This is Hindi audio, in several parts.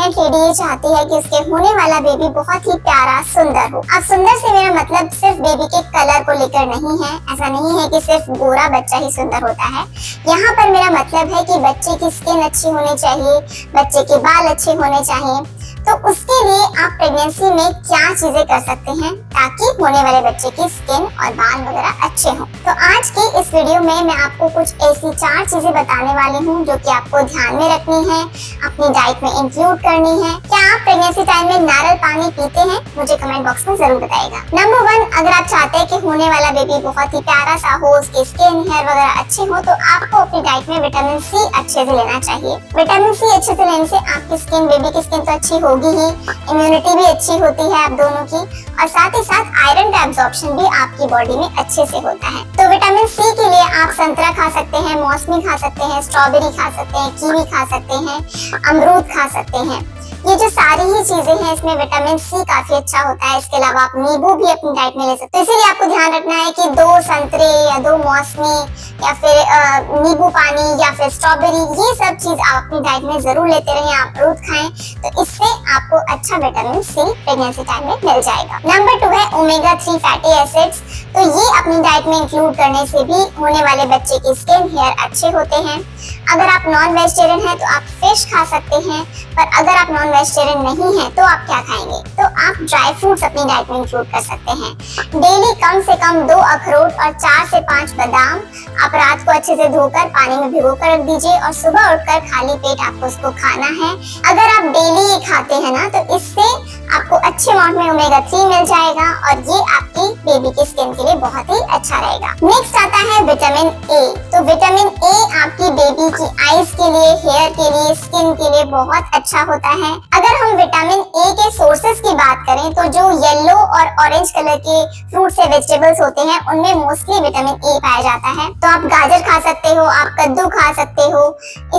प्रेग्नेंट लेडी ये चाहती है कि उसके होने वाला बेबी बहुत ही प्यारा सुंदर हो। अब सुंदर से मेरा मतलब सिर्फ बेबी के कलर को लेकर नहीं है। ऐसा नहीं है कि सिर्फ गोरा बच्चा ही सुंदर होता है। यहाँ पर मेरा मतलब है कि बच्चे की स्किन अच्छी होनी चाहिए, बच्चे के बाल अच्छे होने चाहिए। तो उसके लिए आप प्रेगनेंसी में क्या चीजें कर सकते हैं ताकि होने वाले बच्चे की स्किन और बाल वगैरह अच्छे हों। तो आज की इस वीडियो में मैं आपको कुछ ऐसी 4 चीजें बताने वाली हूँ जो कि आपको ध्यान में रखनी है, अपनी डाइट में इंक्लूड करनी है। क्या आप प्रेगनेंसी टाइम में नारियल पानी पीते हैं? मुझे कमेंट बॉक्स में जरूर बताइएगा। नंबर 1, अगर आप चाहते हैं कि होने वाला बेबी बहुत ही प्यारा सा हो, उसकी स्किन हेयर वगैरह अच्छे हो, तो आपको अपनी डाइट में विटामिन सी अच्छे से लेना चाहिए। विटामिन सी अच्छे से लेने से आपकी स्किन, बेबी की स्किन तो अच्छी होगी ही, इम्यूनिटी भी अच्छी होती है आप दोनों की, और साथ ही साथ आयरन का एब्जॉर्प्शन भी आपकी बॉडी में अच्छे से होता है। तो विटामिन सी के लिए आप संतरा खा सकते हैं, मौसमी खा सकते हैं, स्ट्रॉबेरी खा सकते हैं, कीवी खा सकते हैं, अमरूद खा सकते हैं। ये जो सारी ही चीजें हैं इसमें विटामिन सी काफी अच्छा होता है। इसके अलावा आप नींबू भी अपनी डाइट में ले सकते हैं। तो इसीलिए आपको ध्यान रखना है कि 2 संतरे या 2 मौसमी या फिर नींबू पानी या फिर स्ट्रॉबेरी, ये सब चीज आप अपनी डाइट में जरूर लेते रहें। आप अमरूद खाएं, तो इससे आपको अच्छा विटामिन सी प्रेगनेंसी टाइम में मिल जाएगा। नंबर 2 है ओमेगा 3 फैटी एसिड्स। तो ये अपनी डाइट में इंक्लूड करने से भी होने वाले बच्चे की स्किन, हेयर अच्छे होते हैं। अगर आप नॉन वेजिटेरियन हैं तो आप फिश खा सकते हैं, पर अगर आप नॉन वेजिटेरियन नहीं हैं तो आप क्या खाएंगे? तो आप ड्राई फ्रूट्स अपनी डाइट में इंक्लूड कर सकते हैं। डेली कम से कम 2 अखरोट और 4 से 5 बादाम आप रात को अच्छे से धोकर पानी में भिगो कर रख दीजिए और सुबह उठकर खाली पेट आपको उसको खाना है। अगर आप डेली ये खाते हैं ना, तो इससे आपको अच्छे अमाउंट में ओमेगा 3 मिल जाएगा और ये आपकी बेबी की स्किन के लिए बहुत ही अच्छा रहेगा। नेक्स्ट आता है विटामिन ए। तो विटामिन ए आपकी बेबी की आईज के लिए, हेयर के लिए, स्किन के लिए बहुत अच्छा होता है। अगर हम विटामिन ए के सोर्सेज की बात करें तो जो येलो और ऑरेंज कलर के फ्रूट्स या वेजिटेबल्स होते हैं उनमें मोस्टली विटामिन ए पाया जाता है। तो आप गाजर खा सकते हो, आप कद्दू खा सकते हो,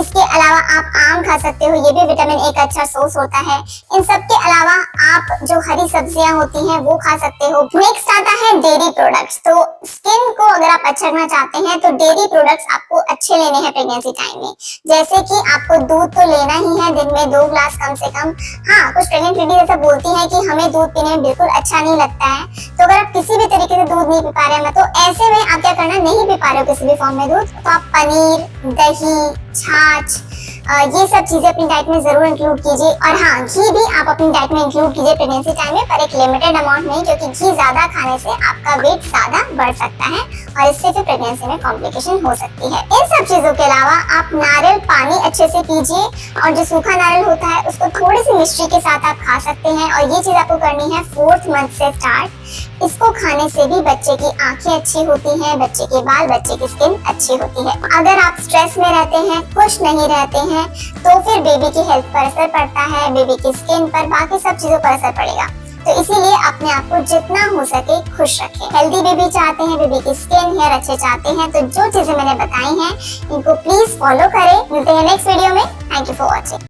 इसके अलावा आप आम खा सकते हो, ये भी विटामिन ए का अच्छा सोर्स होता है। इन सब के अलावा आप जो हरी सब्जियां होती हैं वो खा सकते हो। नेक्स्ट आता है डेयरी प्रोडक्ट्स। तो स्किन को अगर आप अच्छा रखना चाहते हैं तो डेयरी प्रोडक्ट्स आपको अच्छे लेने हैं प्रेगनेंसी टाइम में। जैसे कि आपको दूध तो लेना ही है, दिन में 2 ग्लास कम से कम। हाँ, कुछ प्रेग्नेंट लेडीज ऐसा बोलती हैं कि हमें दूध पीने में बिल्कुल अच्छा नहीं लगता है। तो अगर आप किसी भी तरीके से दूध नहीं पी पा रहे हैं, तो ऐसे में आप क्या करना, नहीं पी पा रहे हो किसी भी फॉर्म में दूध, तो आप पनीर, दही, छाछ, ये सब चीजें अपनी डाइट में जरूर इंक्लूड कीजिए। और हाँ, घी भी आप अपनी डाइट में इंक्लूड कीजिए प्रेगनेंसी टाइम में, पर एक लिमिटेड अमाउंट में, क्योंकि घी ज्यादा खाने से आपका वेट ज्यादा बढ़ सकता है और इससे फिर प्रेगनेंसी में कॉम्प्लिकेशन हो सकती है। इन सब चीजों के अलावा आप नारियल पानी अच्छे से पीजिए और जो सूखा नारियल होता है उसको थोड़ी सी मिश्री के साथ आप खा सकते हैं। और ये चीज आपको करनी है 4th मंथ से स्टार्ट। इसको खाने से भी बच्चे की आंखें अच्छी होती हैं, बच्चे के बाल, बच्चे की स्किन अच्छी होती है। अगर आप स्ट्रेस में रहते हैं, खुश नहीं रहते हैं, तो फिर बेबी की हेल्थ पर असर पड़ता है, बेबी की स्किन पर, बाकी सब चीजों पर असर पड़ेगा। तो इसीलिए अपने आप को जितना हो सके खुश रखें। हेल्दी बेबी चाहते हैं, बेबी की स्किन, हेयर अच्छे चाहते हैं, तो जो चीजें मैंने बताई हैं इनको प्लीज फॉलो करें। मिलते हैं नेक्स्ट वीडियो में। Thank you for watching.